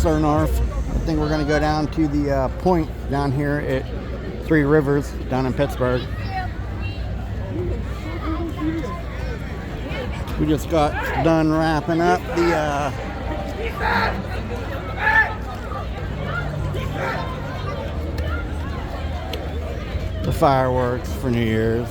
Whistler North. I think we're going to go down to the point down here at Three Rivers down in Pittsburgh. We just got done wrapping up the fireworks for New Year's.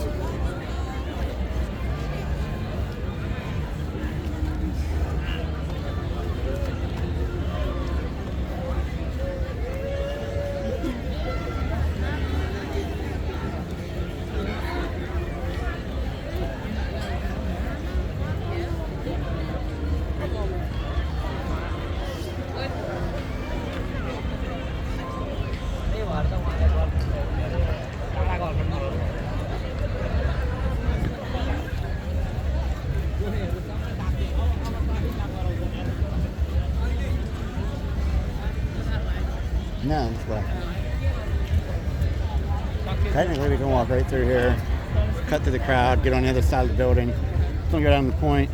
No, this way. Technically, we can walk right through here, cut through the crowd, get on the other side of the building. Don't go down the point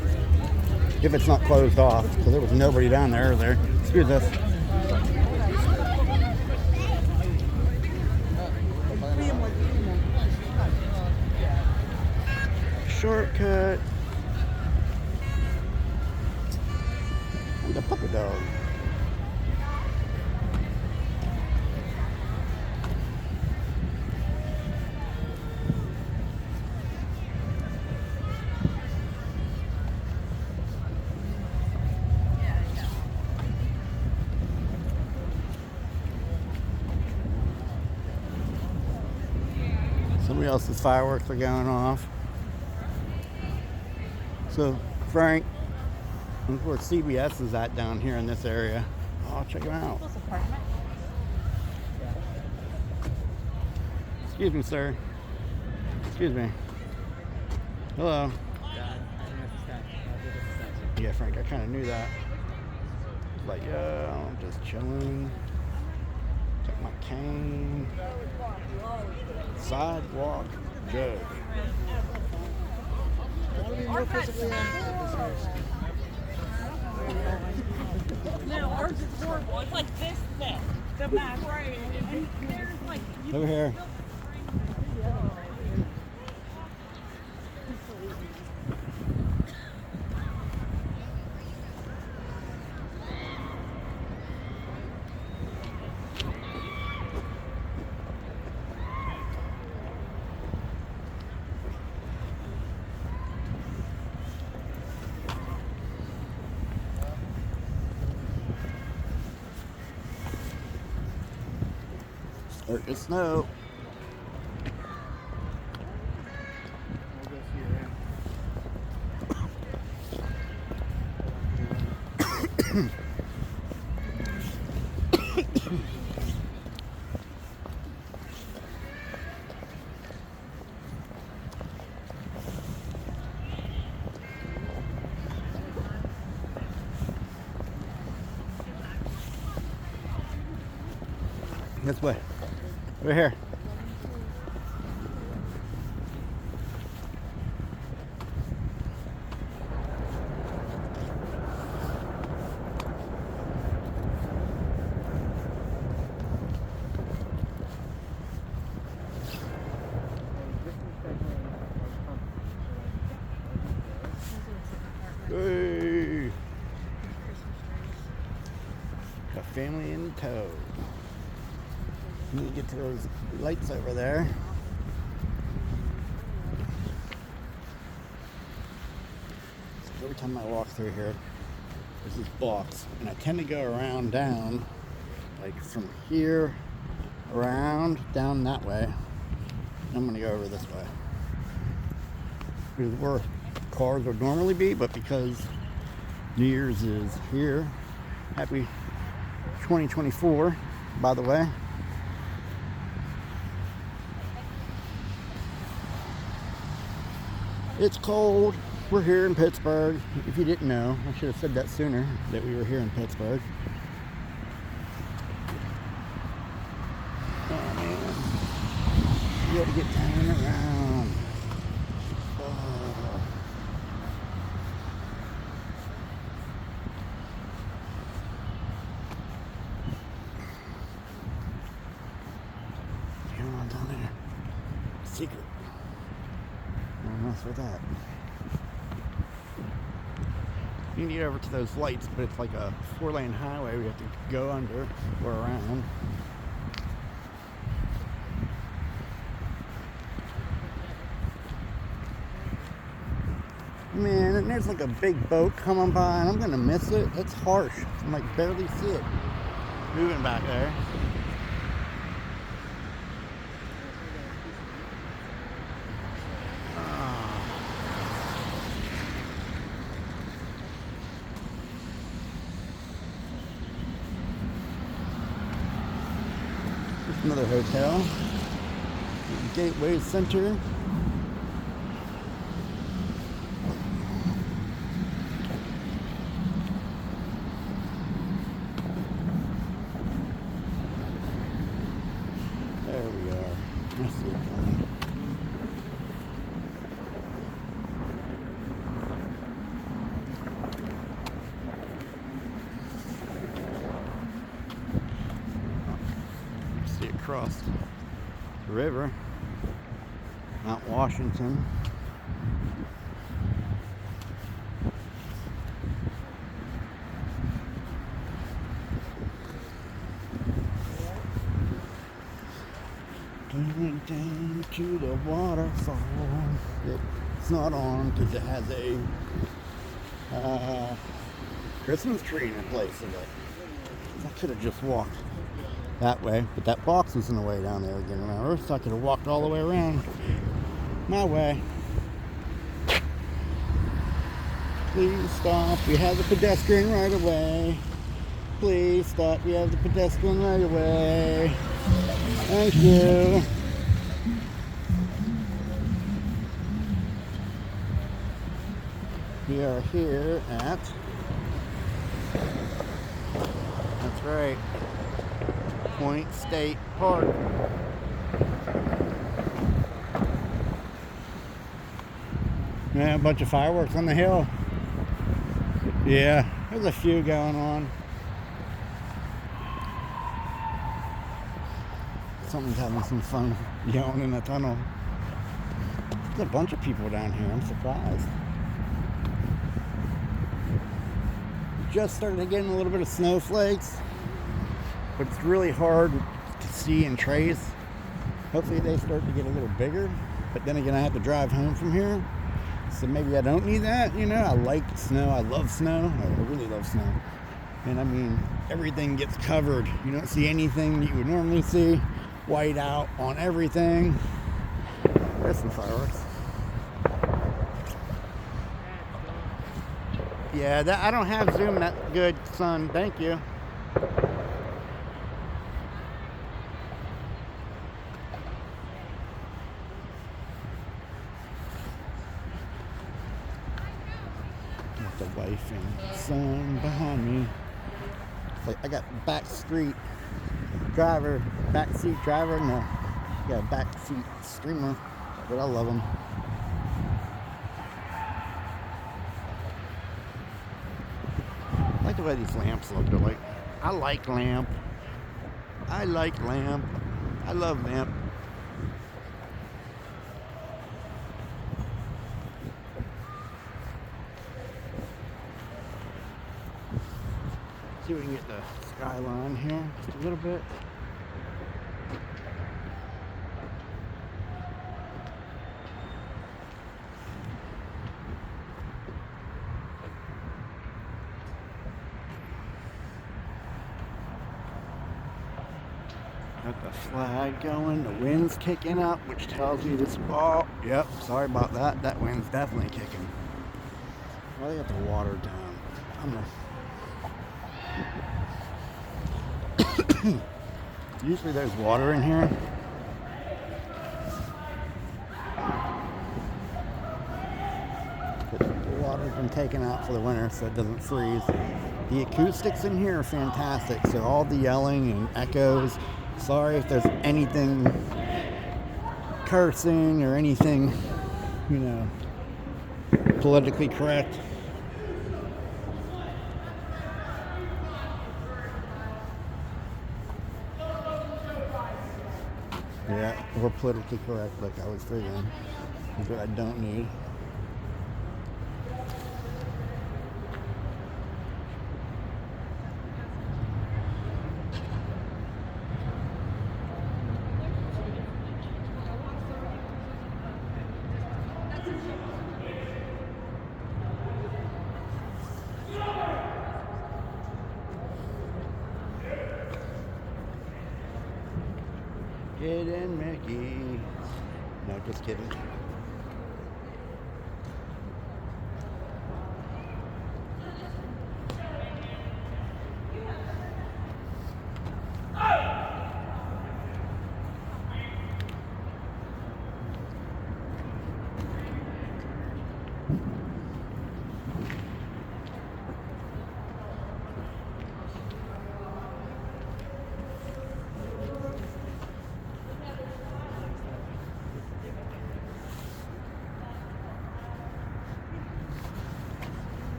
if it's not closed off, because there was nobody down there earlier. Excuse us. Shortcut. And the puppy dog. Somebody else's fireworks are going off. So, Frank, look where CBS is at down here in this area. Oh, check them out. Excuse me, sir. Excuse me. Hello. Yeah, Frank, I kind of knew that. Like, yeah, I'm just chilling. Take my cane. Sidewalk judge. No, ours is horrible. It's like this thick. The back, right? And there's like Over here. Start to snow. This way. Over here. Hey. Got family in tow. Need to get to those lights over there. So every time I walk through here, there's this box, and I tend to go around down, like from here, around, down that way. I'm gonna go over this way. This is where cars would normally be, but because New Year's is here, happy 2024, by the way. It's cold. We're here in Pittsburgh. If you didn't know, I should have said that sooner, that we were here in Pittsburgh. Oh man. You gotta get turned around. Oh. secret. Don't mess with that. You can get over to those lights, but it's like a 4-lane highway. We have to go under or around. Man, and there's like a big boat coming by, and I'm gonna miss it. It's harsh. I can like barely see it moving back there. There's another hotel. Gateway Center. There we are. I see it coming. See it across the river, Mount Washington. Going down to the waterfall. It's not on because it has a Christmas tree in place of it. I could have just walked that way, but that box was in the way down there again, remember? So I could have walked all the way around my way. Please stop. We have the pedestrian right away. Please stop. We have the pedestrian right away. Thank you. We are here at, that's right, Point State Park. Yeah, a bunch of fireworks on the hill. Yeah, there's a few going on. Someone's having some fun yelling in the tunnel. There's a bunch of people down here. I'm surprised. Just started getting a little bit of snowflakes, but it's really hard to see and trace. Hopefully they start to get a little bigger, but then again I have to drive home from here, so maybe I don't need that. You know, I like snow. I love snow. I really love snow. And I mean, everything gets covered. You don't see anything that you would normally see. White out on everything. There's some fireworks. Yeah, that, I don't have Zoom that good, son. Thank you. Got the wife and son behind me. It's like I got backseat driver. No, yeah, backseat streamer. But I love them. I like the way these lamps look. They're like, I like lamp. I like lamp. I love lamp. See if we can get the skyline here just a little bit. Got the flag going, the wind's kicking up, which tells you this ball. Yep, sorry about that. That wind's definitely kicking. Well, they got the water down. Usually there's water in here. But the water's been taken out for the winter so it doesn't freeze. The acoustics in here are fantastic. So all the yelling and echoes. Sorry if there's anything cursing or anything, you know, politically correct. Yeah, or politically correct, like I was figuring. That's what I don't need. Get in, Mickey. No, just kidding.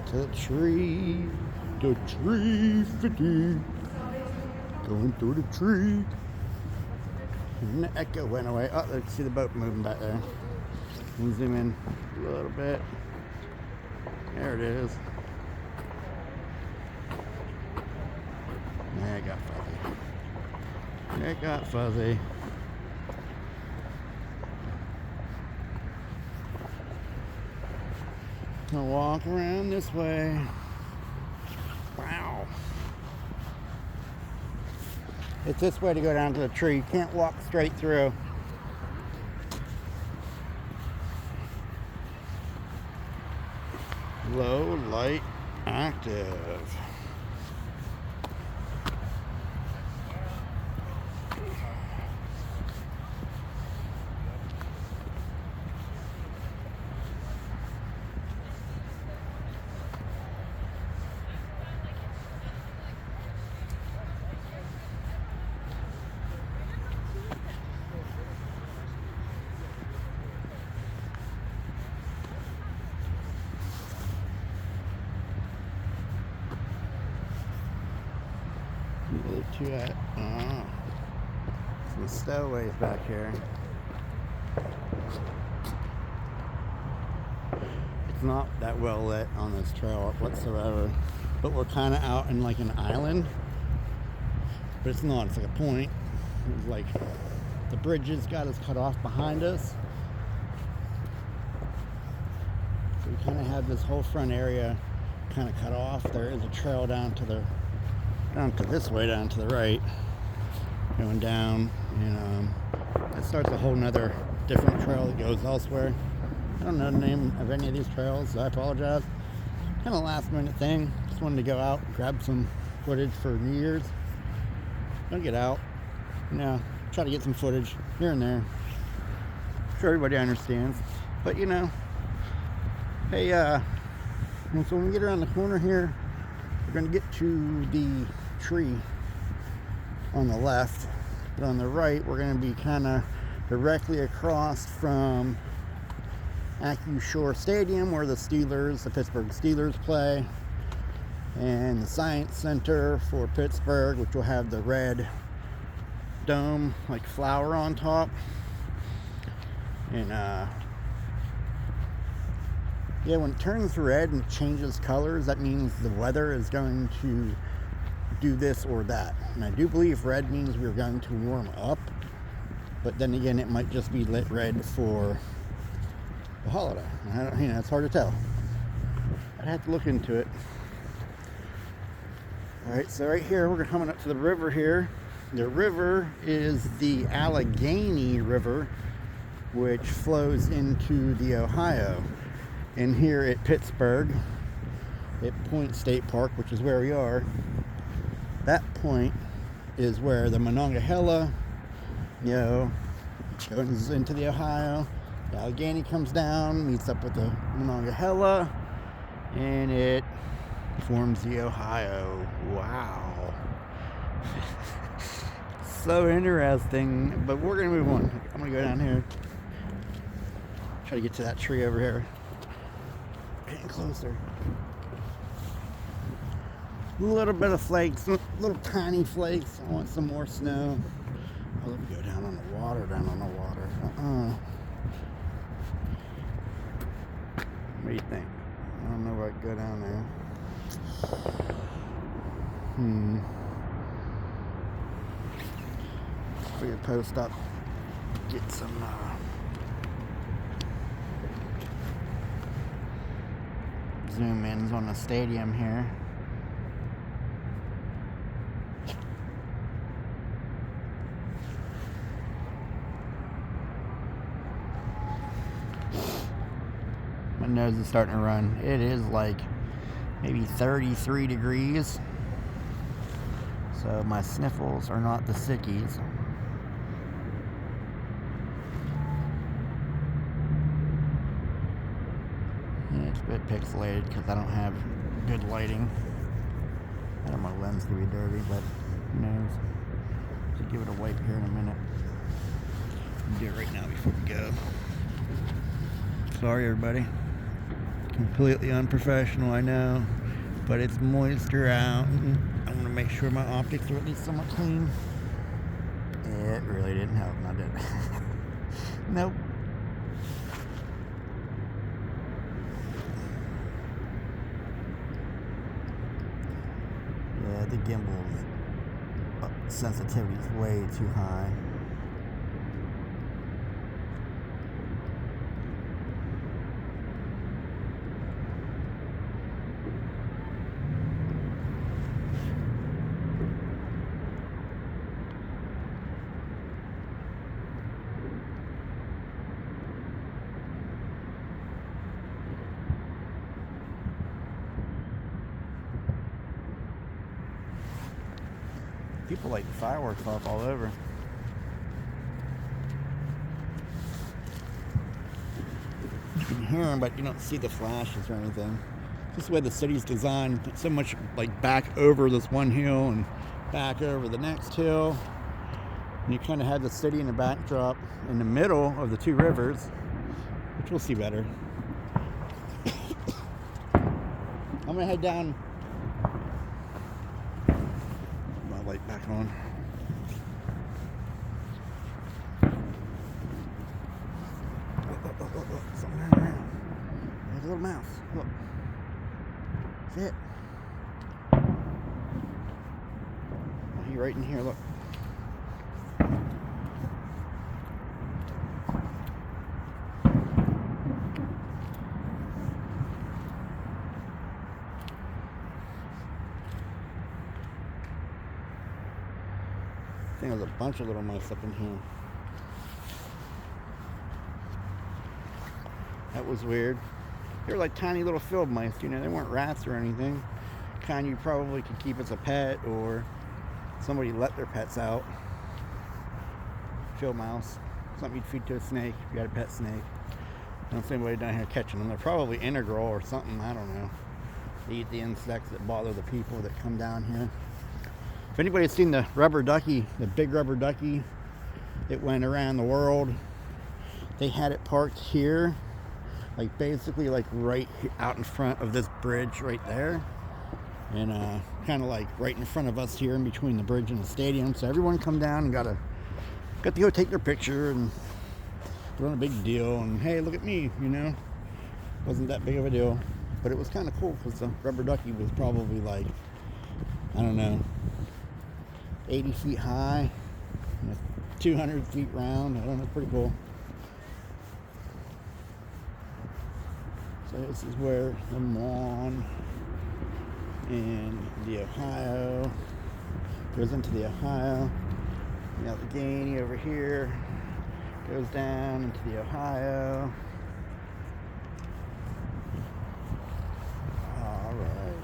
To the tree 50. Going through the tree. And the echo went away. Oh, let's see the boat moving back there. We'll zoom in a little bit. There it is. Yeah, it got fuzzy. It got fuzzy. I'll walk around this way. Wow. It's this way to go down to the tree. You can't walk straight through. Low light active. Some stowaways back here. It's not that well lit on this trail whatsoever, but we're kind of out in like an island, but it's not. It's like a point. It's like the bridges got us cut off behind us, so we kind of have this whole front area kind of cut off. There is a trail down to this way, down to the right, going down, and it starts a whole nother different trail that goes elsewhere. I don't know the name of any of these trails, so I apologize. Kind of last minute thing. Just wanted to go out, grab some footage for New Year's. Don't get out, try to get some footage here and there. I'm sure everybody understands, but hey, so when we get around the corner here, we're going to get to the tree on the left, but on the right we're going to be kind of directly across from AccuShore Stadium, where the Pittsburgh Steelers play, and the Science Center for Pittsburgh, which will have the red dome like flower on top. And yeah, when it turns red and changes colors, that means the weather is going to do this or that. And I do believe red means we're going to warm up, but then again, it might just be lit red for the holiday. It's hard to tell. I'd have to look into it. Alright, so right here, we're coming up to the river here. The river is the Allegheny River, which flows into the Ohio. And here at Pittsburgh, at Point State Park, which is where we are, that point is where the Monongahela, goes into the Ohio. The Allegheny comes down, meets up with the Monongahela, and it forms the Ohio. Wow. So interesting, but we're going to move on. I'm going to go down here. Try to get to that tree over here. Getting closer. A little bit of flakes, little tiny flakes. I want some more snow. Oh, let me go down on the water, down on the water. What do you think? I don't know if I can go down there. We could post up, get some zoom ins on the stadium here. My nose is starting to run. It is like maybe 33 degrees. So my sniffles are not the sickies. And it's a bit pixelated because I don't have good lighting. I don't want my lens to be dirty, but who knows? Should give it a wipe here in a minute. I'll do it right now before we go. Sorry everybody. Completely unprofessional, I know. But it's moisture out. I want to make sure my optics are at least somewhat clean. It really didn't help, not did it? Nope. Yeah, the gimbal's sensitivity is way too high. People light the fireworks off all over. You can hear them, but you don't see the flashes or anything. Just the way the city's designed, so much like back over this one hill and back over the next hill. And you kind of have the city in the backdrop in the middle of the two rivers, which we'll see better. I'm gonna head down. Light back on. Look, something running around. There's a little mouse. Look. See it? Oh, he's right in here, look. I think there's a bunch of little mice up in here. That was weird. They were like tiny little field mice, you know, they weren't rats or anything. Kind you probably could keep as a pet, or somebody let their pets out. Field mouse. Something you'd feed to a snake if you had a pet snake. I don't see anybody down here catching them. They're probably integral or something, I don't know. They eat the insects that bother the people that come down here. If anybody's seen the rubber ducky, the big rubber ducky that went around the world, they had it parked here, like basically like right out in front of this bridge right there, and kind of like right in front of us here in between the bridge and the stadium. So everyone come down and got to go take their picture and put on a big deal, and hey, look at me, you know. Wasn't that big of a deal, but it was kind of cool because the rubber ducky was probably like, I don't know, 80 feet high, 200 feet round. I don't know, pretty cool. So this is where the Mon and the Ohio goes into the Ohio. Now the Gainey over here goes down into the Ohio. All right.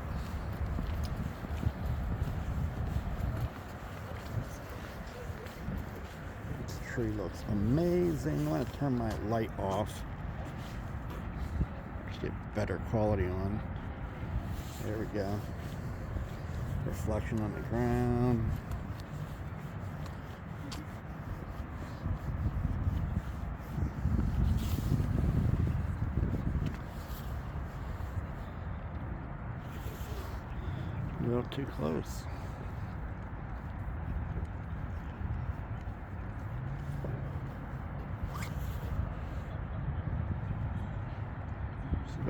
This tree looks amazing. I'm going to turn my light off to get better quality on. There we go. Reflection on the ground. A little too close.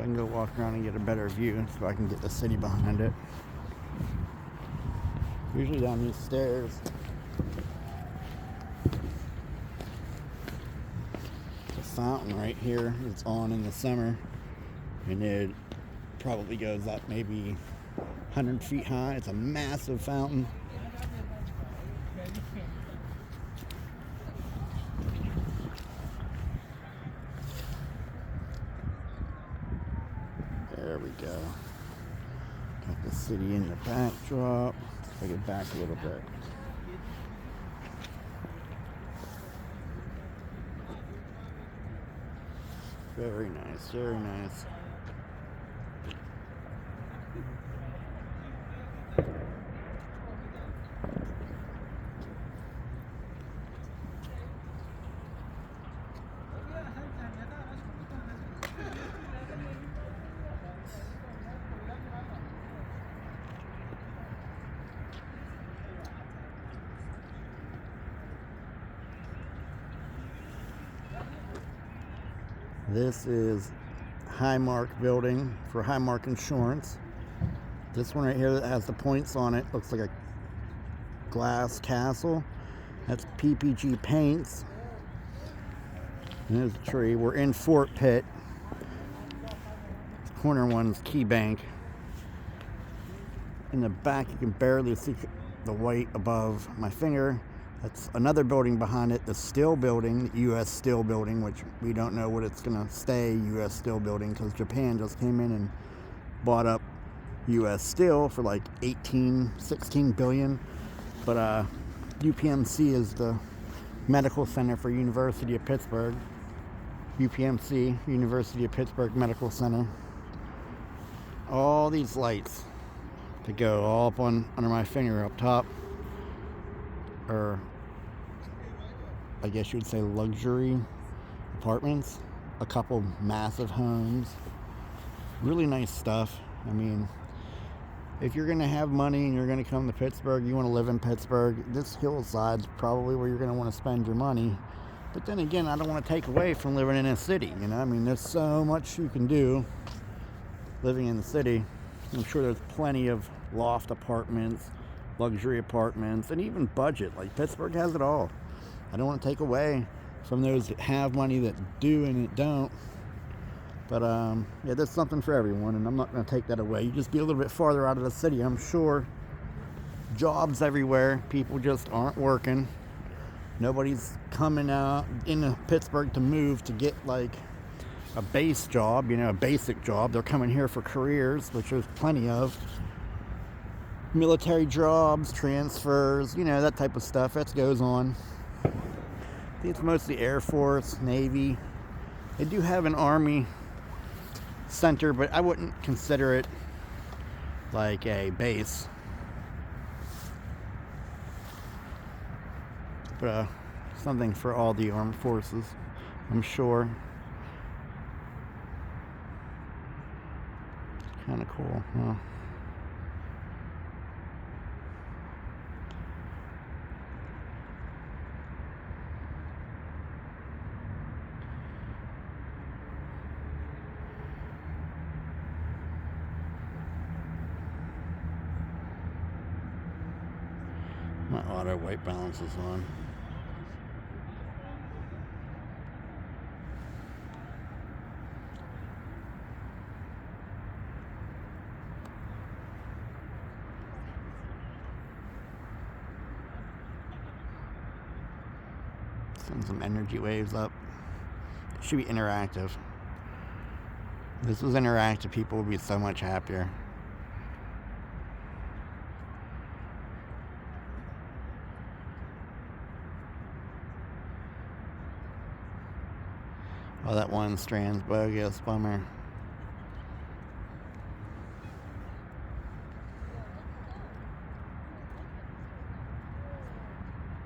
can go walk around and get a better view so I can get the city behind it. Usually down these stairs. The fountain right here is on in the summer, and it probably goes up maybe 100 feet high. It's a massive fountain. There we go. Got the city in the backdrop. Let's take it back a little bit. Very nice, very nice. This is Highmark building for Highmark Insurance. This one right here that has the points on it looks like a glass castle. That's PPG Paints. And there's a tree. We're in Fort Pitt. This corner one's Key Bank. In the back you can barely see the white above my finger. That's another building behind it, the Steel Building, the U.S. Steel Building, which we don't know what it's going to stay U.S. Steel Building because Japan just came in and bought up U.S. Steel for like 16 billion. But UPMC is the medical center for University of Pittsburgh. UPMC, University of Pittsburgh Medical Center. All these lights that go all up under my finger up top. Or I guess you would say luxury apartments, a couple massive homes, really nice stuff. I mean, if you're going to have money and you're going to come to Pittsburgh, you want to live in Pittsburgh, this hillside's probably where you're going to want to spend your money. But then again, I don't want to take away from living in a city, you know? I mean, there's so much you can do living in the city. I'm sure there's plenty of loft apartments, luxury apartments, and even budget. Like Pittsburgh has it all. I don't want to take away from those that have money that do and that don't. But yeah, there's something for everyone, and I'm not going to take that away. You just be a little bit farther out of the city, I'm sure. Jobs everywhere. People just aren't working. Nobody's coming out into Pittsburgh to move to get like a base job, you know, a basic job. They're coming here for careers, which there's plenty of. Military jobs, transfers, you know, that type of stuff that goes on. I think it's mostly Air Force, Navy. They do have an Army center, but I wouldn't consider it like a base. But something for all the armed forces, I'm sure. Kind of cool, huh? My auto white balance is on. Send some energy waves up. It should be interactive. If this was interactive, people would be so much happier. Oh, that one strand's bogus, bummer.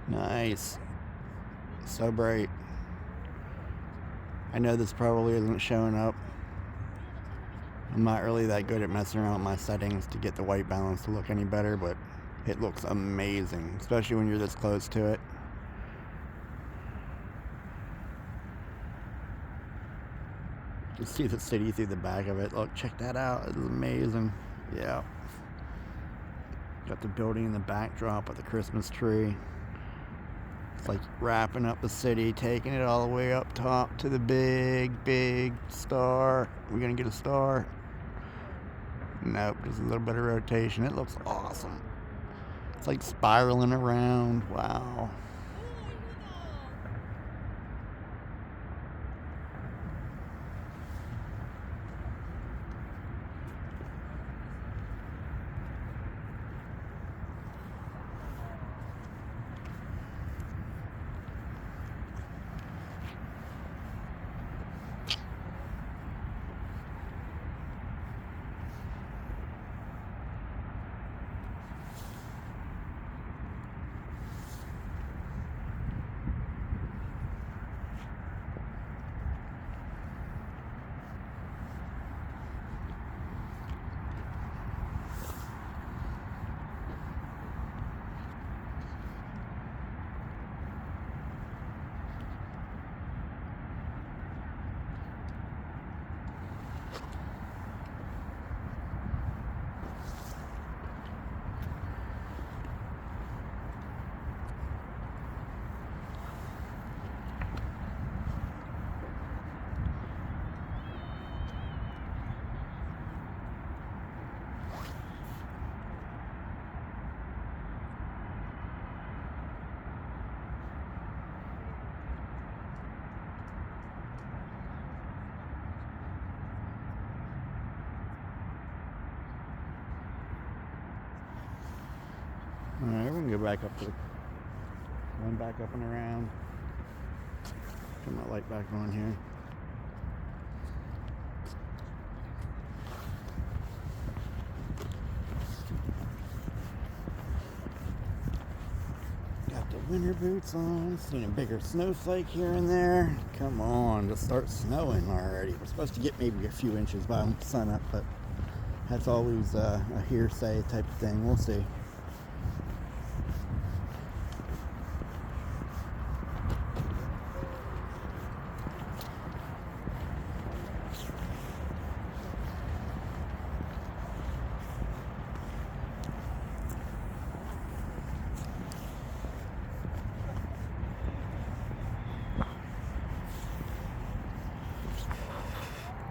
Nice. So bright. I know this probably isn't showing up. I'm not really that good at messing around with my settings to get the white balance to look any better, but it looks amazing, especially when you're this close to it. You see the city through the back of it. Look, check that out. It's amazing. Yeah. Got the building in the backdrop with the Christmas tree. It's like wrapping up the city, taking it all the way up top to the big star. We're gonna get a star. Nope, just a little bit of rotation. It looks awesome. It's like spiraling around. Wow. Alright, we're gonna go back up to the going back up and around. Turn my light back on here. Got the winter boots on, seen a bigger snowflake here and there. Come on, just start snowing already. We're supposed to get maybe a few inches by sunup, but that's always a hearsay type of thing. We'll see.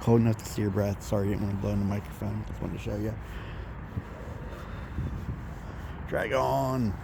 Cold enough to see your breath. Sorry, I didn't want to blow in the microphone. Just wanted to show you. Drag on.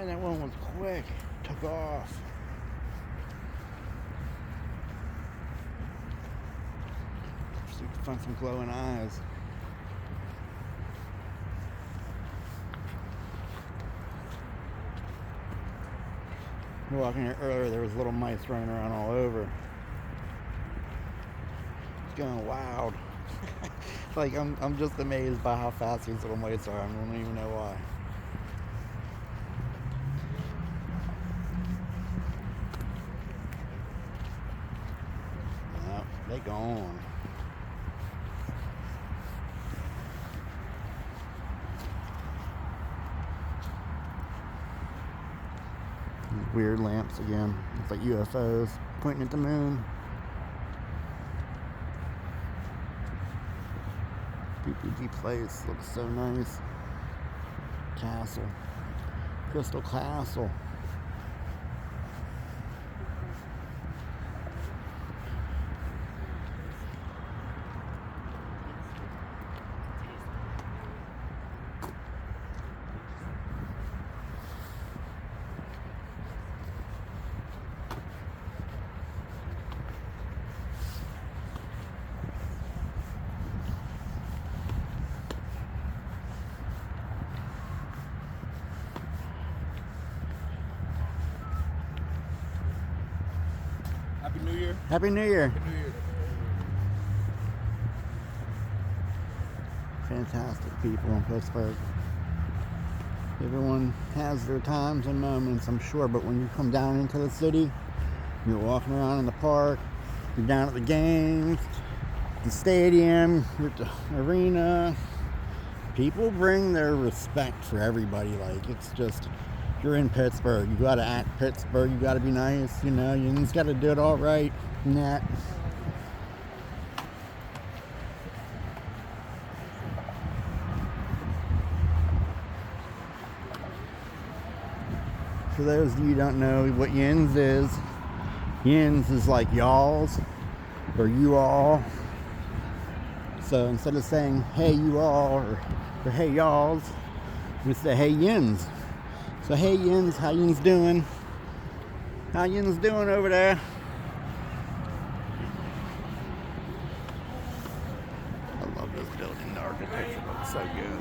That one was quick. Took off. Just need to find some glowing eyes. Walking here earlier, there was little mice running around all over. It's going wild. Like, I'm just amazed by how fast these little mice are. I don't even know why. Yep, they gone. These weird lamps again. It's like UFOs pointing at the moon. PPG Place looks so nice. Castle. Crystal Castle. Happy New Year. Happy New Year. Happy New Year. Fantastic people in Pittsburgh. Everyone has their times and moments, I'm sure, but when you come down into the city, you're walking around in the park, you're down at the games, the stadium, you're at the arena, people bring their respect for everybody. Like, it's just, you're in Pittsburgh, you gotta act Pittsburgh, you gotta be nice, you know, you just gotta do it all right and that. For those of you who don't know what yins is like y'alls or you all. So instead of saying hey you all or hey y'alls, we say hey yins. So hey yins, how yins doing? How yins doing over there? I love this building. The architecture looks so good.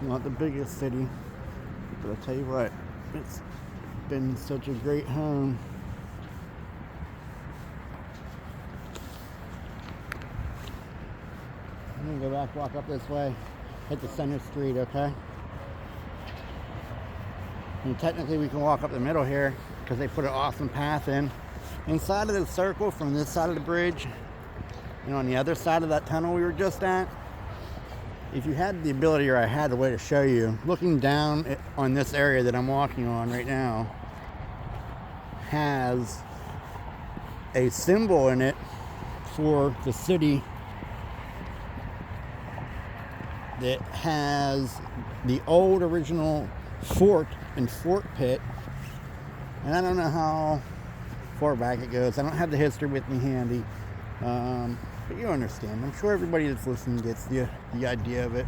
Not the biggest city, but I tell you what, it's been such a great home. I'm gonna go back, walk up this way, hit the center street, okay? And technically we can walk up the middle here because they put an awesome path in. Inside of the circle from this side of the bridge and on the other side of that tunnel we were just at, if you had the ability, or I had a way to show you, looking down on this area that I'm walking on right now has a symbol in it for the city that has the old original fort and fort pit. And I don't know how far back it goes. I don't have the history with me handy. But you understand. I'm sure everybody that's listening gets the idea of it.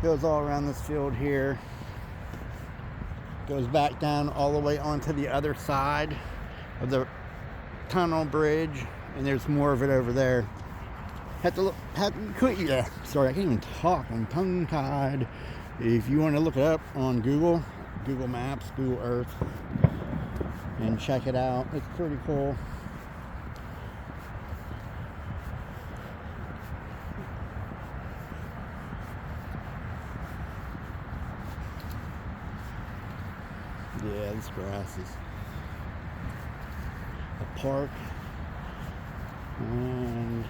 Goes all around this field here. Goes back down all the way onto the other side of the tunnel bridge. And there's more of it over there. Sorry, I can't even talk. I'm tongue-tied. If you want to look it up on Google Maps, Google Earth, and check it out. It's pretty cool. Yeah, this grass is a park, and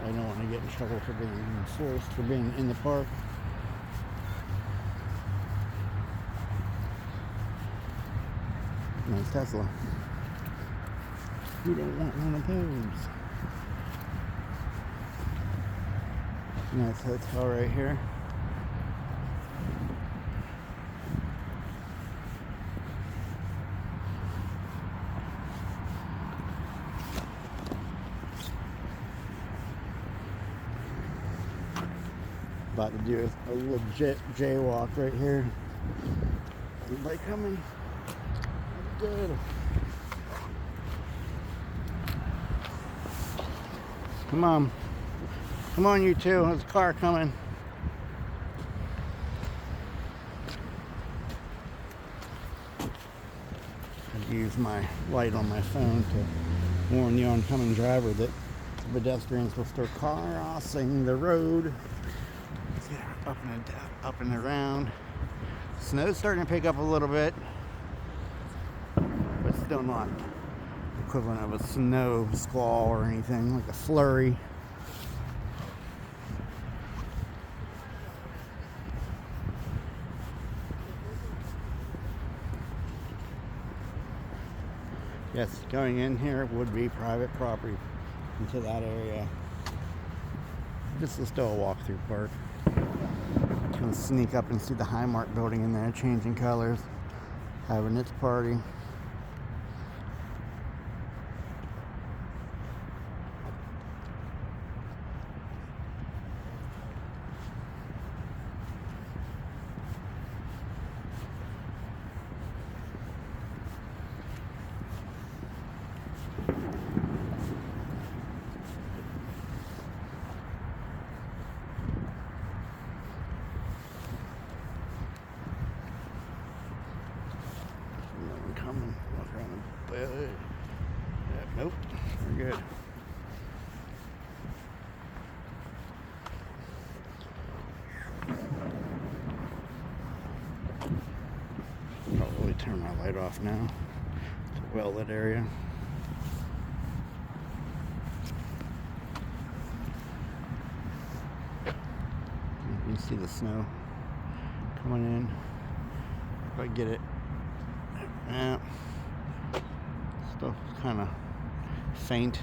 I don't want to get in trouble for being enforced for being in the park. Nice Tesla. You don't want one of those. Nice hotel right here. About to do a legit jaywalk right here. Anybody coming? Good. Come on. Come on, you two. There's a car coming. I use my light on my phone to warn the oncoming driver that the pedestrians will start crossing the road. Let's get her up and around. Snow's starting to pick up a little bit, but still not equivalent of a snow squall or anything, like a flurry. Yes, going in here would be private property into that area. This is still a walk-through park. Can sneak up and see the Highmark building in there changing colors, having its party. Coming, walk around the bed. Yeah, nope, we're good. Probably turn my light off now. It's a well lit area. You can see the snow coming in. If I get it. Yeah, still kind of faint.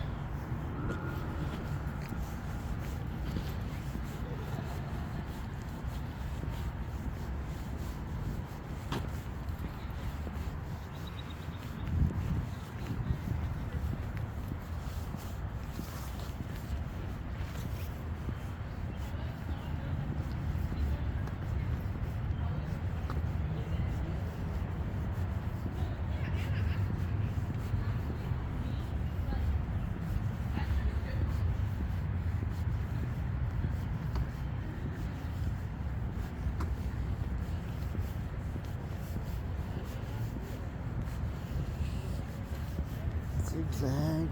Zigzag,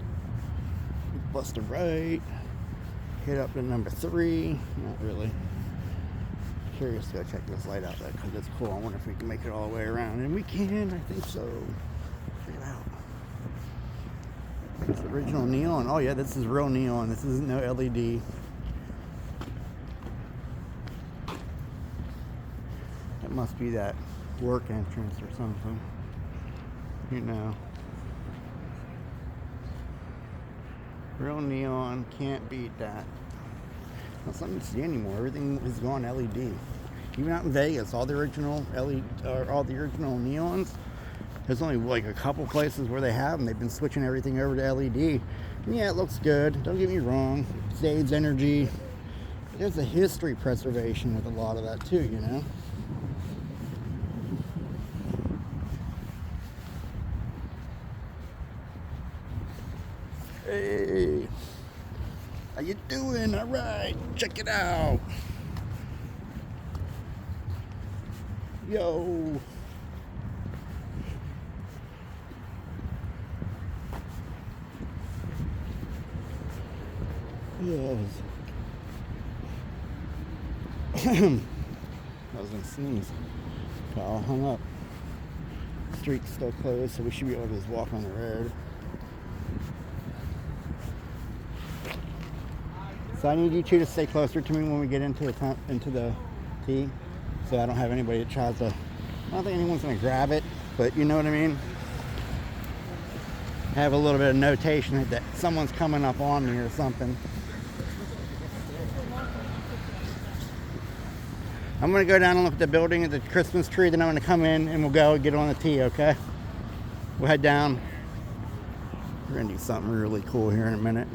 bust a right, hit up to number 3. Not really. Curious to go check this light out though, because it's cool. I wonder if we can make it all the way around, and we can. I think so. Check it out. It's original neon. Oh yeah, this is real neon. This isn't no LED. That must be that work entrance or something. You know. Real neon, can't beat that. Not something to see anymore. Everything is gone LED. Even out in Vegas, all the original LED, all the original neons. There's only like a couple places where they have them. They've been switching everything over to LED. And yeah, it looks good. Don't get me wrong. It saves energy. There's a history preservation with a lot of that too, you know. Hey, how you doing? All right, check it out. Yo. Yes. I was gonna sneeze. Got all hung up. Street's still closed, so we should be able to just walk on the road. So I need you two to stay closer to me when we get into the tee, so I don't have anybody that tries to. I don't think anyone's gonna grab it, but you know what I mean. Have a little bit of notation that someone's coming up on me or something. I'm gonna go down and look at the building at the Christmas tree, then I'm gonna come in and we'll go get on the tee, okay? We'll head down. We're gonna do something really cool here in a minute.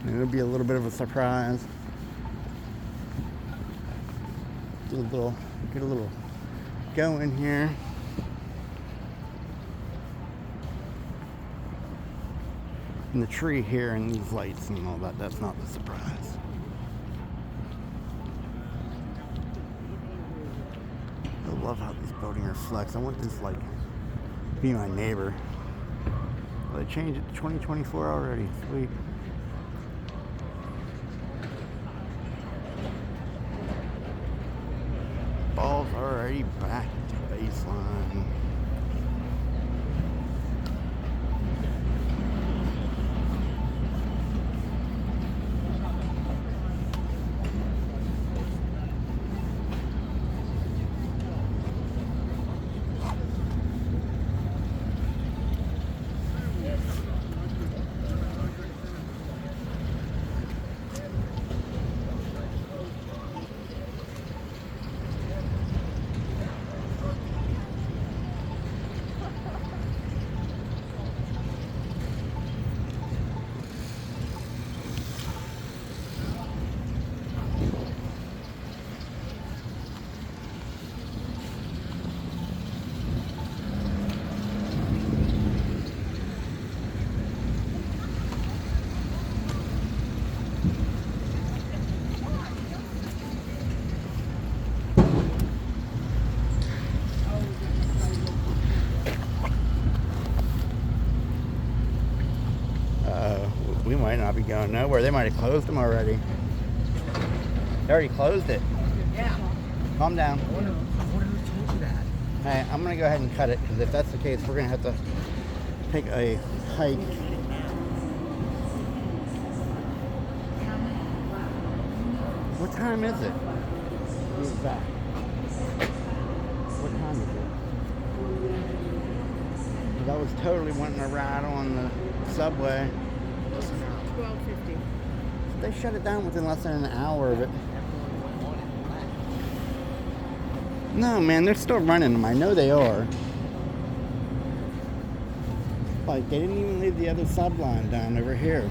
And it'll be a little bit of a surprise. Get a little go in here. And the tree here and these lights and all that, that's not the surprise. I love how these buildings reflects. I want this like to be my neighbor. Well, they changed it to 2024 already. Sweet. Ball's already back to baseline. We might not be going nowhere. They might have closed them already. They already closed it. Yeah. Calm down. I wonder who told you that. Hey, I'm gonna go ahead and cut it because if that's the case, we're gonna have to take a hike. What time is it? Who's back? What time is it? 'Cause I was totally wanting to ride on the subway. 12:50. They shut it down within less than an hour of it. No, man, they're still running them. I know they are. Like, they didn't even leave the other subline down over here.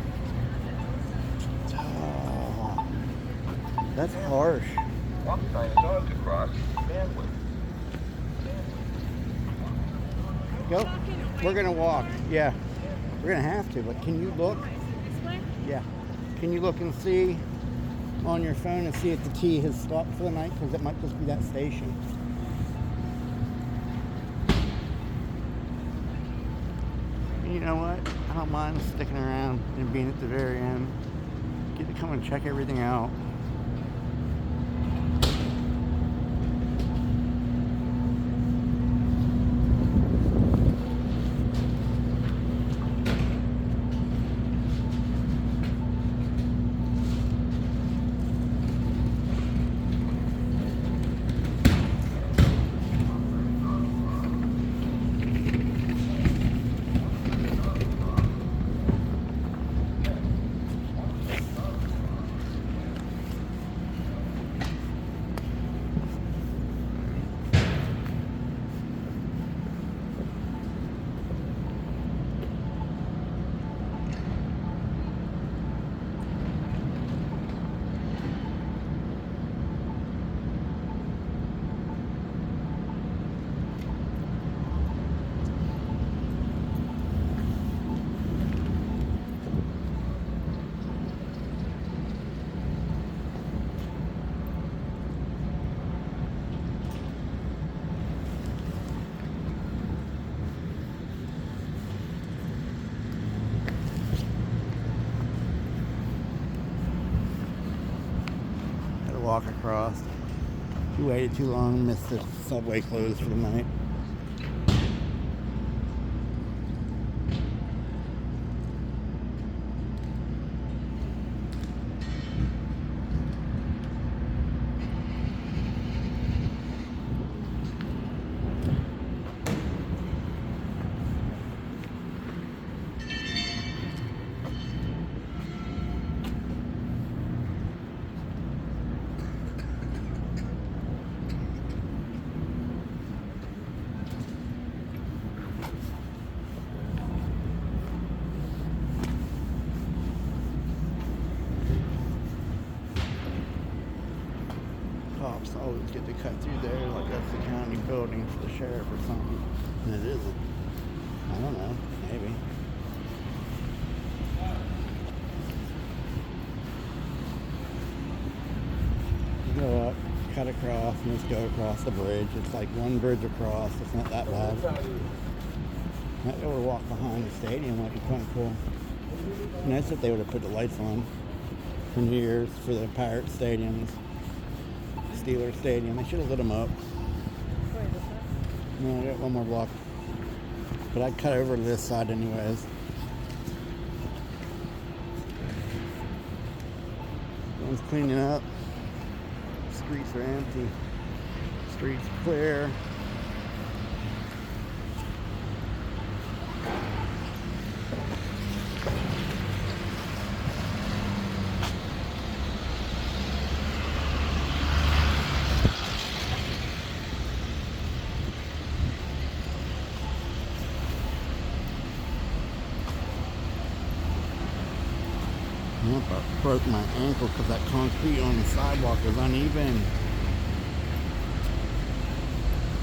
Oh, that's harsh. Walk sign is on to cross Stanwood. Go. We're going to walk. Yeah. We're going to have to, but can you look? This way? Yeah. Can you look and see on your phone and see if the T has stopped for the night? Because it might just be that station. You know what? I don't mind sticking around and being at the very end. Get to come and check everything out. Walk across. You waited too long, missed the subway closed for the night. cops always get to cut through there like that's the county building for the sheriff or something. And it isn't. I don't know. Maybe. You go up, cut across, and just go across the bridge. It's like one bridge across. It's not that bad. Might be able to walk behind the stadium. Might be kind of cool. Nice if they would have put the lights on for New Year's for the Pirate stadiums. Steeler Stadium. They should have lit them up. No, I got one more block. But I'd cut over to this side anyways. One's cleaning up. Streets are empty. Streets clear. Yep, I broke my ankle because that concrete on the sidewalk is uneven.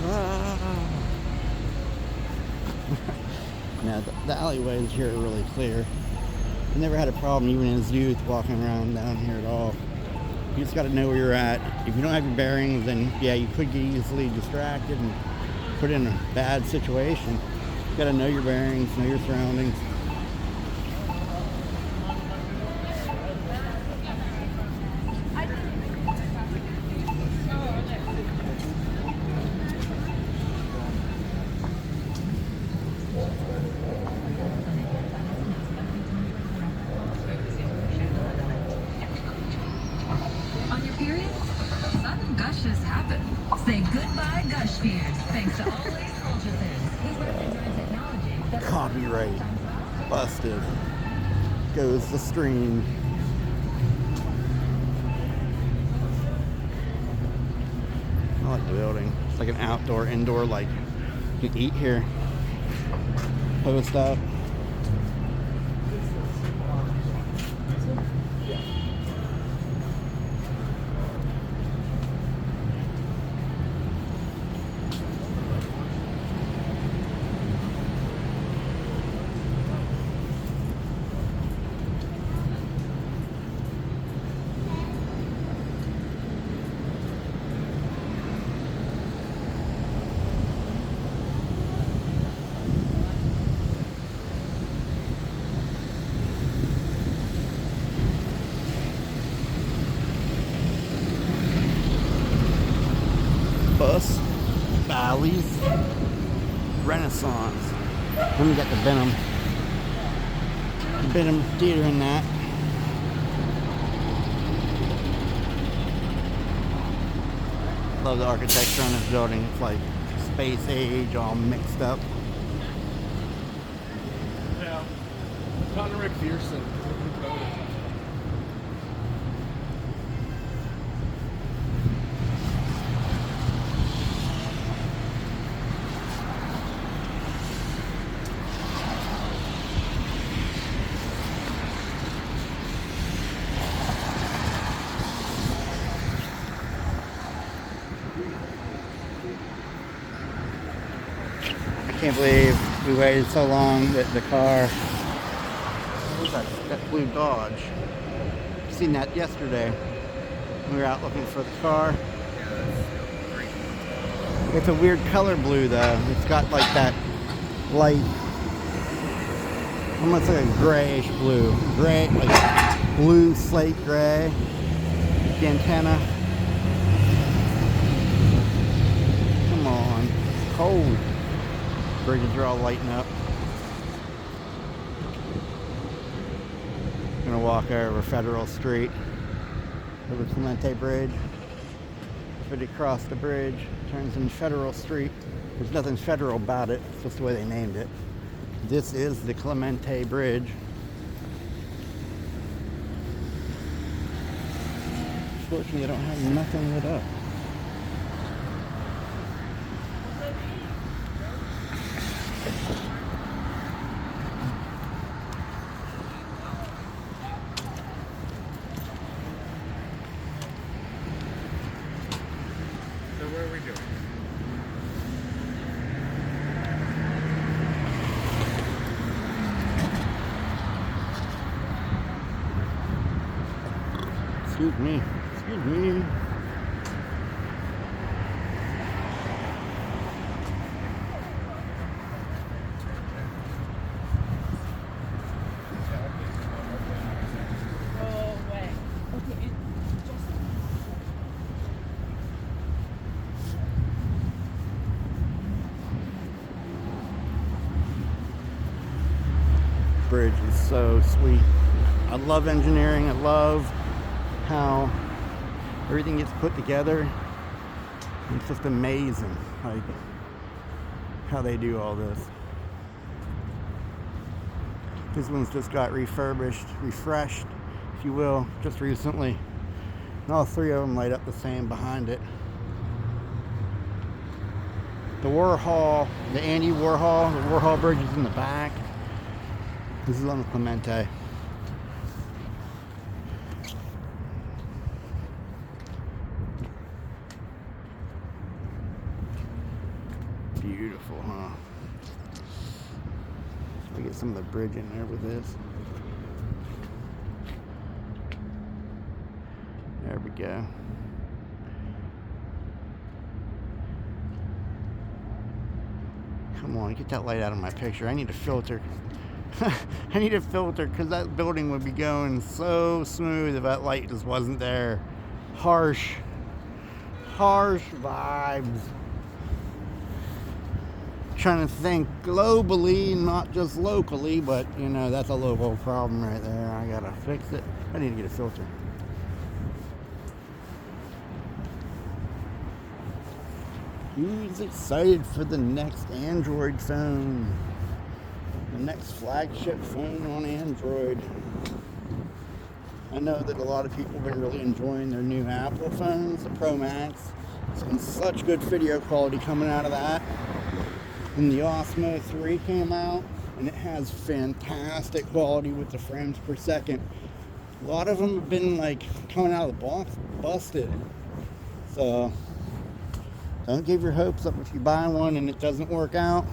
Ah. Now, the alleyways here are really clear. I never had a problem, even as youth, walking around down here at all. You just got to know where you're at. If you don't have your bearings, then yeah, you could get easily distracted and put in a bad situation. You got to know your bearings, know your surroundings. Say goodbye, gush fears. Thanks to always Ultra Technology. Copyright busted. Goes the stream. I like the building. It's like an outdoor, indoor, like you can eat here. Post up. Bus, Bally's, Renaissance. Then we got the Benham Theater in that. Love the architecture on this building. It's like space age, all mixed up. Yeah. Connor McPherson. I can't believe we waited so long that the car. What was that? That blue Dodge. Seen that yesterday. We were out looking for the car. It's a weird color blue though. It's got like that light, almost like a grayish blue. Gray, like blue slate gray. The antenna. Come on. It's cold. Bridges are all lighting up. I'm gonna walk over Federal Street, over Clemente Bridge. If you cross the bridge, turns into Federal Street. There's nothing federal about it, it's just the way they named it. This is the Clemente Bridge. Fortunately, I don't have nothing lit up. what are we doing? Excuse me. Excuse me. Oh, wait. Okay. Bridge is so sweet. I love engineering. I love how everything gets put together. It's just amazing, like how they do all this. This one's just got refurbished, refreshed, if you will, just recently. And all three of them light up the same behind it. The Warhol, the Andy Warhol, the Warhol bridge is in the back. This is on the Clemente. Beautiful, huh? We get some of the bridge in there with this. There we go. Come on, get that light out of my picture. I need a filter. I need a filter because that building would be going so smooth if that light just wasn't there. Harsh vibes. Trying to think globally, not just locally, but you know, that's a local problem right there. I gotta fix it. I need to get a filter. Who's excited for the next Android phone? The next flagship phone on Android. I know that a lot of people have been really enjoying their new Apple phones, the Pro Max. Some such good video quality coming out of that. And the Osmo 3 came out, and it has fantastic quality with the frames per second. A lot of them have been like coming out of the box busted. So don't give your hopes up if you buy one and it doesn't work out.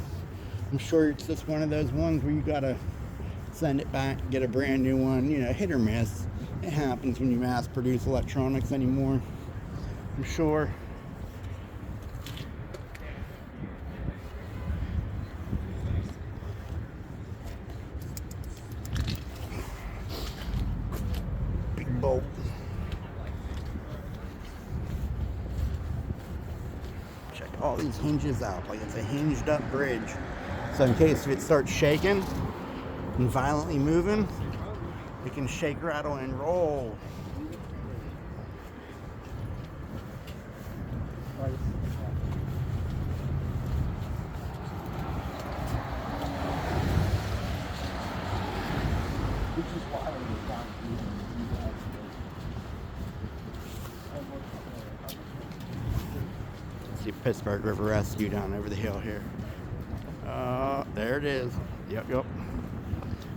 I'm sure it's just one of those ones where you gotta send it back, get a brand new one, you know, hit or miss. It happens when you mass produce electronics anymore, I'm sure. Big bolt. Check all these hinges out, like it's a hinged up bridge. So in case if it starts shaking and violently moving, it can shake, rattle, and roll. See Pittsburgh River Rescue down over the hill here. There it is. Yep.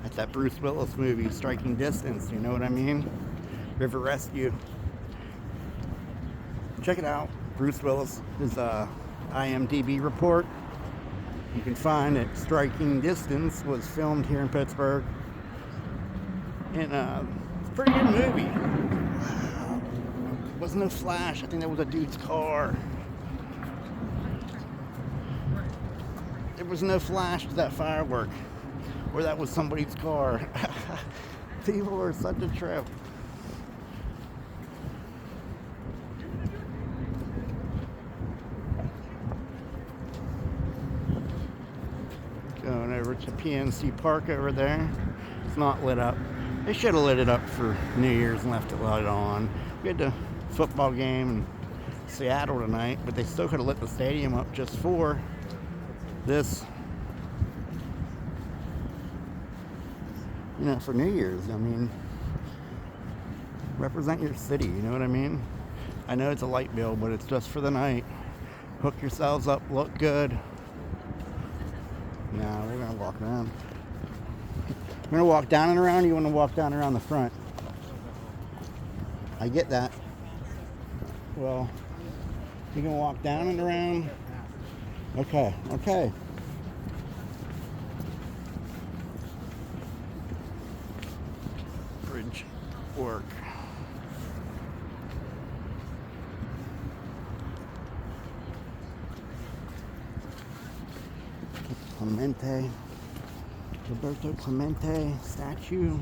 That's that Bruce Willis movie, Striking Distance. You know what I mean? River Rescue. Check it out. Bruce Willis, his IMDb report. You can find that Striking Distance was filmed here in Pittsburgh. And it's a pretty good movie. Wow. There was no flash. I think that was a dude's car. There was no flash to that firework, or that was somebody's car. People are such a trip. Going over to PNC Park over there. It's not lit up. They should have lit it up for New Year's and left it lighted on. We had the football game in Seattle tonight, but they still could have lit the stadium up just for this, you know, for New Year's. I mean, represent your city, you know what I mean? I know it's a light bill, but it's just for the night. Hook yourselves up, look good. Nah, we're gonna walk around. We're gonna walk down and around. You wanna walk down around the front? I get that. Well, You can walk down and around. Okay, okay. Bridge work. Clemente, Roberto Clemente statue.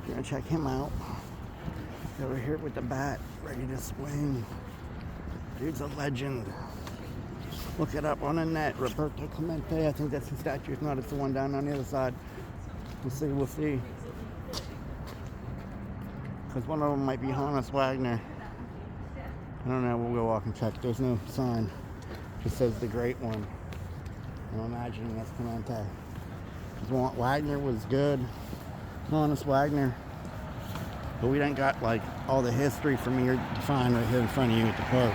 We're gonna check him out. Over here with the bat, ready to swing. Dude's a legend. Look it up on the net. Roberto Clemente. I think that's the statue. If not, it's the one down on the other side. We'll see. We'll see. Because one of them might be Hannes Wagner. I don't know. We'll go walk and check. There's no sign. It just says the great one. I'm imagining that's Clemente. Because Wagner was good. Hannes Wagner. But we done got like all the history for me to find right here in front of you at the park.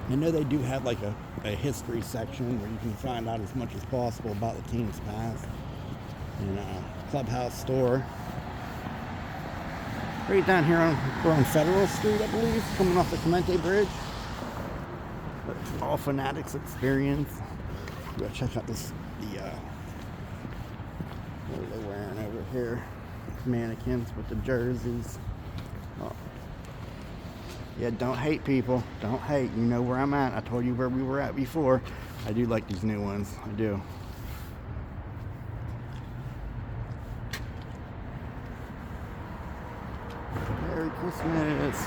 I know they do have like a history section where you can find out as much as possible about the team's past. And clubhouse store. Right down here we're on Federal Street, I believe, coming off the Clemente Bridge. But all Fanatics experience. We gotta check out this what are they wearing over here? Mannequins with the jerseys. Oh. Yeah, don't hate, people. Don't hate. You know where I'm at. I told you where we were at before. I do like these new ones. I do. Merry Christmas.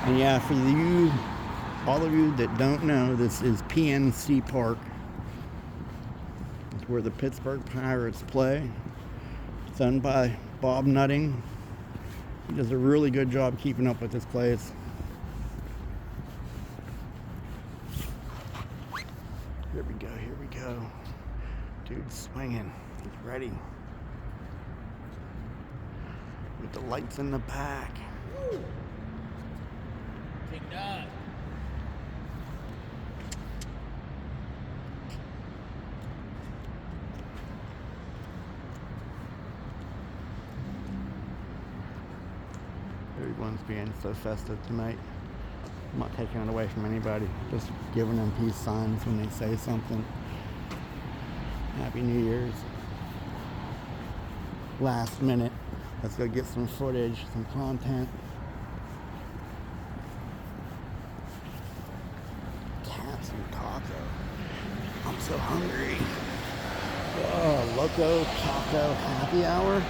And yeah, for you, all of you that don't know, this is PNC Park. It's where the Pittsburgh Pirates play. It's owned by Bob Nutting. He does a really good job keeping up with this place. Here we go, here we go. Dude's swinging. He's ready. With the lights in the back. Take that. Everyone's being so festive tonight. I'm not taking it away from anybody. Just giving them peace signs when they say something. Happy New Year's. Last minute. Let's go get some footage, some content. Cats and taco. I'm so hungry. Oh, Loco Taco Happy Hour?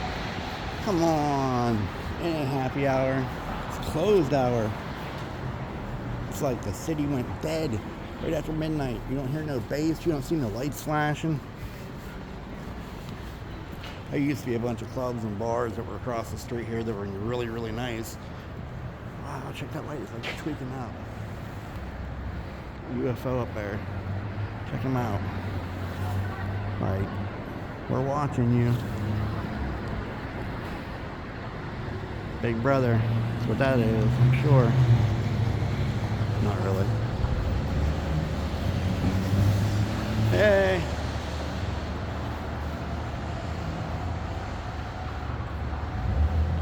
Come on. It ain't happy hour. It's closed hour. It's like the city went dead right after midnight. You don't hear no bass. You don't see no lights flashing. There used to be a bunch of clubs and bars that were across the street here that were really, really nice. Wow, check that light. It's like tweaking out. UFO up there. Check him out. Like, we're watching you. Big Brother. That's what that is, I'm sure. Not really. Hey!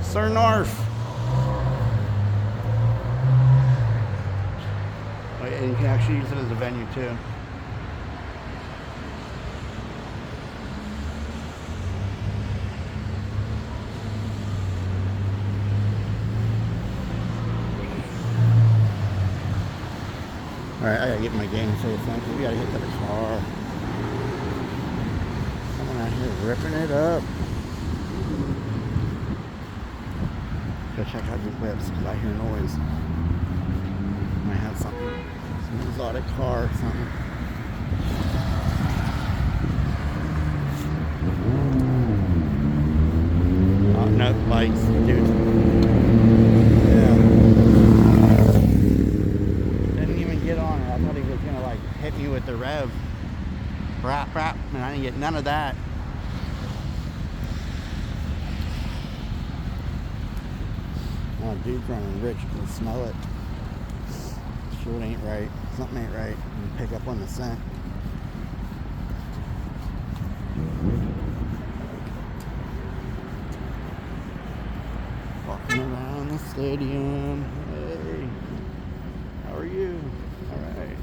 Sir Narf! Oh, yeah, and you can actually use it as a venue too. Alright, I gotta get my game face on. We gotta hit that car. Someone out here ripping it up. Go check out the whips because I hear noise. Might have something. Some exotic car or something. Oh, no, lights, dude. I thought he was gonna like hit me with the rev. Rap, rap, and I didn't get none of that. Oh, dude's running rich. You can smell it. Sure ain't right. Something ain't right. You can pick up on the scent. Walk Walking around the stadium. Hey, how are you? All right.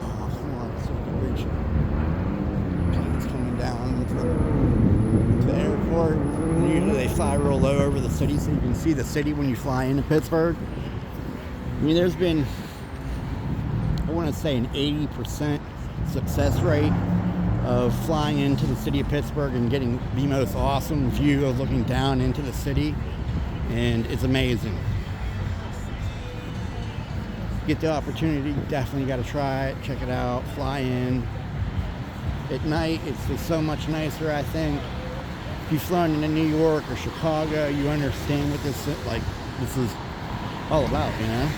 Oh, come on, so we can reach planes coming down from the airport. And usually they fly real low over the city so you can see the city when you fly into Pittsburgh. I mean, there's been, I want to say, an 80% success rate of flying into the city of Pittsburgh and getting the most awesome view of looking down into the city, and it's amazing. Get the opportunity, definitely got to try it, check it out, fly in. At night, it's just so much nicer, I think. If you've flown into New York or Chicago, you understand what this is all about, you know?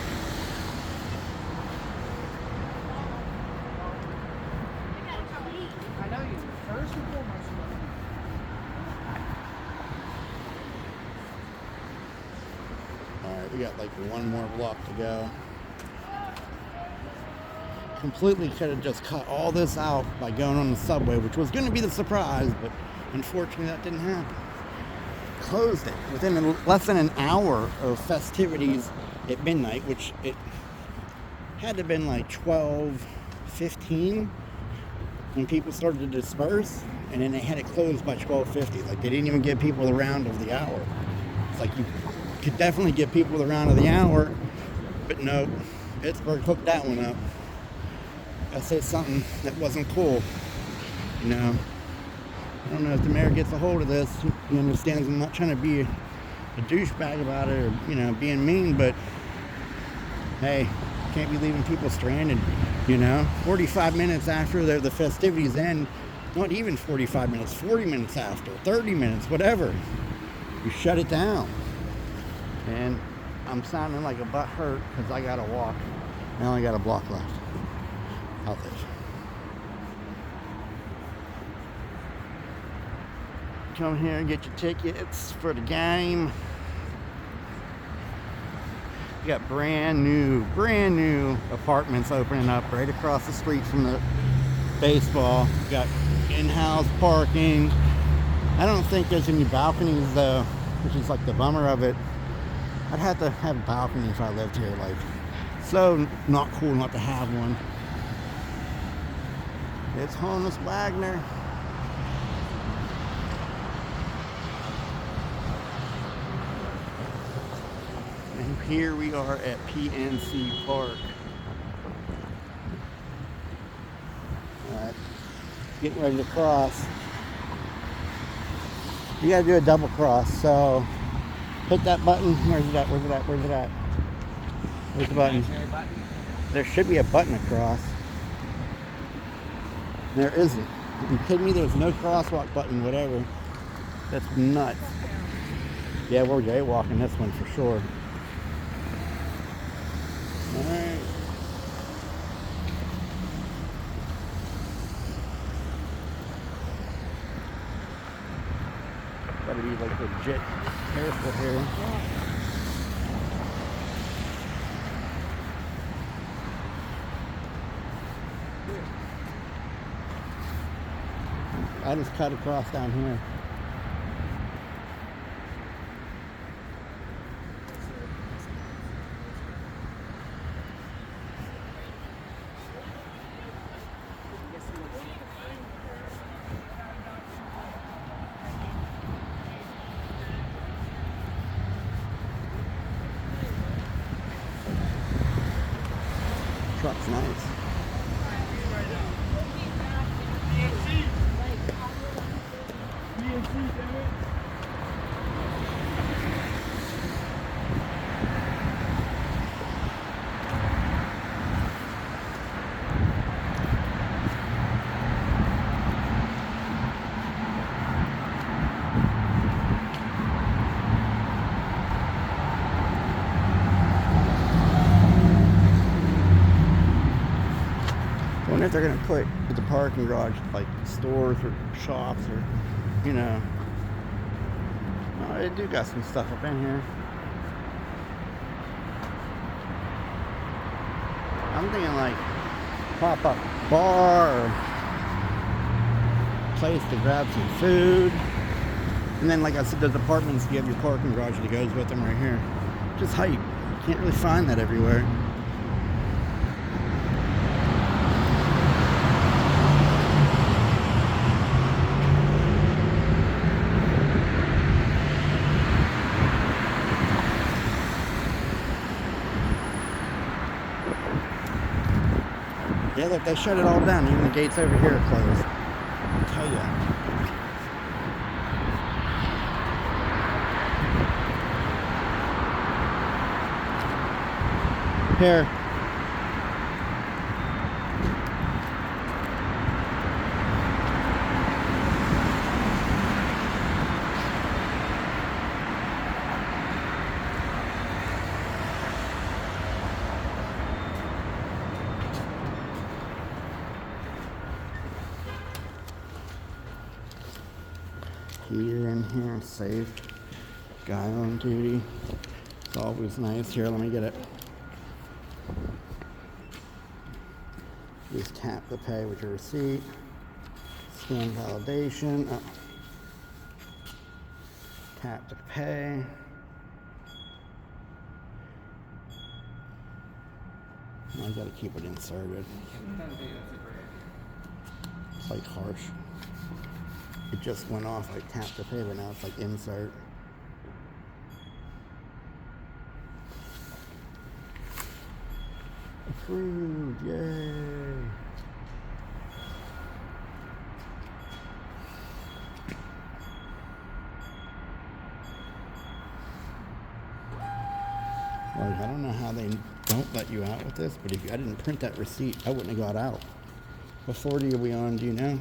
Alright, we got like one more block to go. Completely could have just cut all this out by going on the subway, which was going to be the surprise, but unfortunately that didn't happen. Closed it within less than an hour of festivities at midnight, which it had to have been like 12:15 when people started to disperse, and then they had it closed by 12:50. Like, they didn't even give people the round of the hour. It's like, you could definitely give people the round of the hour, but no, Pittsburgh hooked that one up. I said something that wasn't cool, you know. I don't know if the mayor gets a hold of this. He understands I'm not trying to be a douchebag about it, or, you know, being mean, but hey, can't be leaving people stranded, you know. 45 minutes after the festivities end, not even 45 minutes, 40 minutes after, 30 minutes, whatever, you shut it down. And I'm sounding like a butt hurt because I gotta walk. I only got a block left. Out there. Come here and get your tickets for the game. You got brand new apartments opening up right across the street from the baseball. You got in-house parking. I don't think there's any balconies though, which is like the bummer of it. I'd have to have a balcony if I lived here. Like, so not cool not to have one. It's Honus Wagner. And here we are at PNC Park. Alright, getting ready to cross. You gotta do a double cross, so hit that button. Where's it at? Where's it at? Where's it at? Where's the button? There should be a button across. There isn't. Are you kidding me? There's no crosswalk button, whatever. That's nuts. Yeah, we're jaywalking this one for sure. Alright. Gotta be like legit careful here. I just cut across down here. Truck's nice. I wonder if they're gonna put at the parking garage like stores or shops, or, you know. Oh, they do got some stuff up in here. I'm thinking like pop-up bar, or place to grab some food. And then, like I said, there's apartments. You have your parking garage that goes with them right here. Just hype. You can't really find that everywhere. Yeah, look, they shut it all down. Even the gates over here are closed. I'll tell you. Here. Heater in here, safe. Guy on duty. It's always nice. Here, let me get it. Just tap the pay with your receipt. Scan validation. Oh. Tap to pay. I gotta keep it inserted. It's like harsh. It just went off like tap to pay, but now it's like insert. Approved, yay! Like, I don't know how they don't let you out with this, but if I didn't print that receipt, I wouldn't have got out. What 40 are we on, do you know?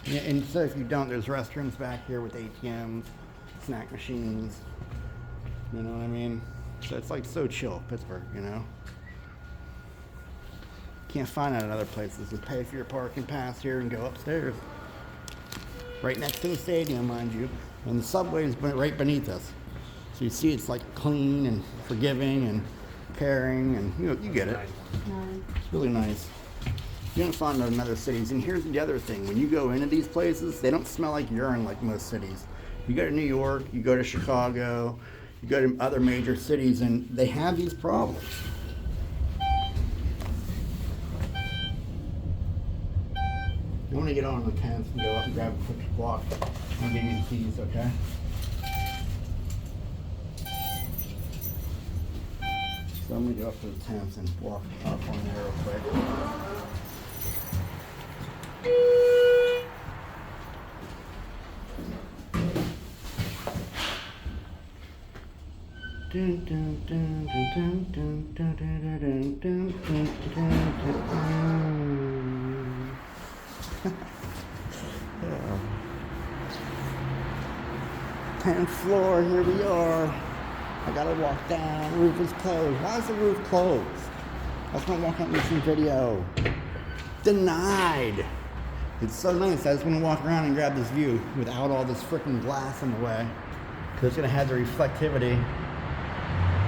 Yeah, and so if you don't, there's restrooms back here with ATMs, snack machines. You know what I mean? So it's like so chill, Pittsburgh, you know? Can't find that in other places. Just pay for your parking pass here and go upstairs. Right next to the stadium, mind you. And the subway's right beneath us. So you see it's like clean and forgiving and caring and you get it. It's really nice. You don't find that in other cities. And here's the other thing. When you go into these places, they don't smell like urine like most cities. You go to New York, you go to Chicago, you go to other major cities, and they have these problems. You want to get on the tents and go up and grab a quick walk. I'll give you the keys, okay? So I'm going to go up to the tents and walk up on there real quick. Dun, dun, dun, dun, dun, dun, dun, dun, dun, dun, dun, dun. Yeah. 10th floor, here we are. I gotta walk down, the roof is closed. Why is the roof closed? I just wanna walk out and see video. Denied. It's so nice, I just wanna walk around and grab this view without all this freaking glass in the way. Cause it's gonna have the reflectivity.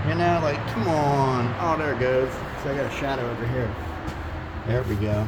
You know, like, come on. Oh, there it goes. So I got a shadow over here. There we go.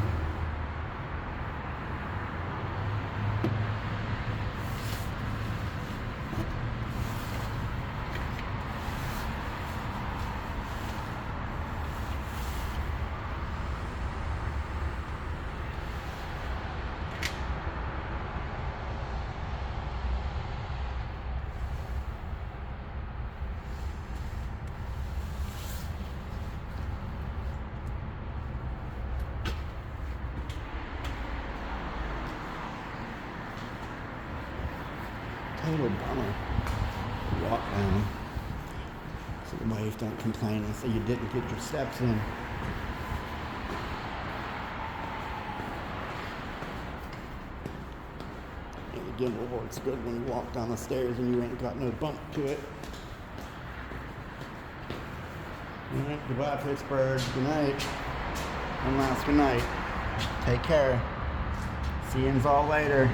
Total bummer. Walk down. So the wife don't complain and say you didn't get your steps in. And the gimbal works good when you walk down the stairs and you ain't got no bump to it. Alright, goodbye Pittsburgh. Good night. One last good night. Take care. See yous all later.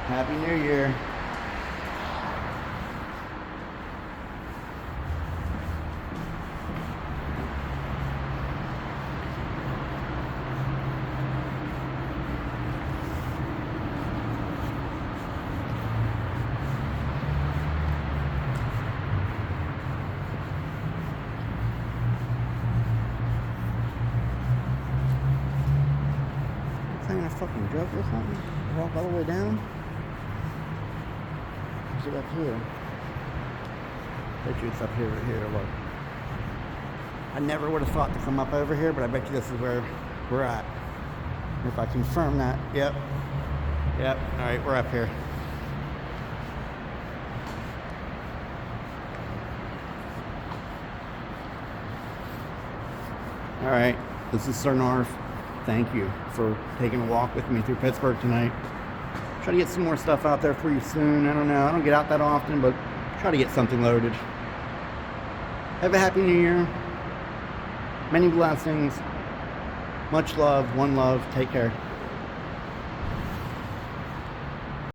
Happy New Year. kind of fucking joke or something? Walk all the way down? Is it up here? Bet you it's up here, right here, look. I never would have thought to come up over here, but I bet you this is where we're at. If I confirm that, yep. Yep, alright, we're up here. Alright, this is Sir Narf. Thank you for taking a walk with me through Pittsburgh tonight. Try to get some more stuff out there for you soon. I don't know, I don't get out that often, but try to get something loaded. Have a happy new year. Many blessings. Much love, one love. Take care.